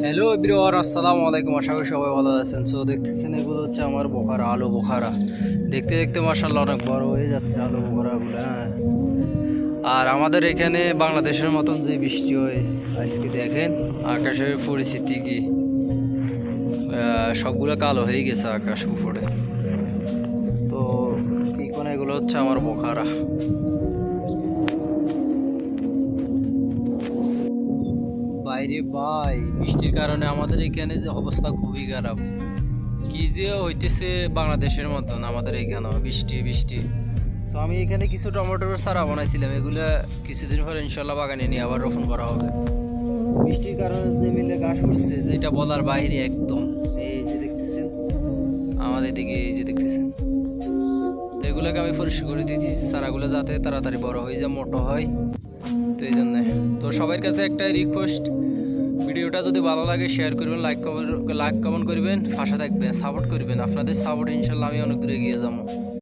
Hello everyone, আসসালামু আলাইকুম। আশা করি সবাই ভালো আছেন। সো দেখতেছেন, এগুলো হচ্ছে আমার বোখারা, আলু বোখারা। দেখতে দেখতে মাশাআল্লাহ অনেক বড় হয়ে যাচ্ছে আলু বোখারাগুলো। হ্যাঁ, আর আমাদের এখানে বাংলাদেশের মতন যে বৃষ্টি হয়, আজকে দেখেন আকাশের পরিস্থিতি কি। সবগুলো কালো হয়ে গেছে আকাশ উপরে। তো কি কোন, এগুলো হচ্ছে আমার বোখারা। বাইরে ভাই, বৃষ্টির কারণে আমাদের এখানে যে অবস্থা খুবই খারাপ। কি যে হইতেছে বাংলাদেশের মতন আমাদের এখানে বৃষ্টি বৃষ্টি। তো আমি এখানে কিছু টমেটোর চারা বানাইছিলাম, এগুলা কিছুদিন পরে ইনশাল্লাহ বাগানে নিয়ে আবার রোপণ করা হবে। বৃষ্টির কারণে যে মিলে ঘাস উঠছে, যেটা বলার বাইরে একদম। এই যে দেখতেছেন আমাদের দিকে, এই যে দেখতেছেন। তো এগুলোকে আমি পরিষ্কার করে দিয়েছি চারাগুলো, যাতে তাড়াতাড়ি বড় হয়ে যায়, মোটো হয়। তো এই জন্যে তো সবার কাছে একটাই রিকোয়েস্ট, ভিডিওটা যদি ভালো লাগে শেয়ার করবেন, লাইক কমেন্ট করবেন, পাশে থাকবেন, সাপোর্ট করবেন। আপনাদের সাপোর্ট ইনশাল্লাহ আমি অনেক দূরে এগিয়ে যাবো।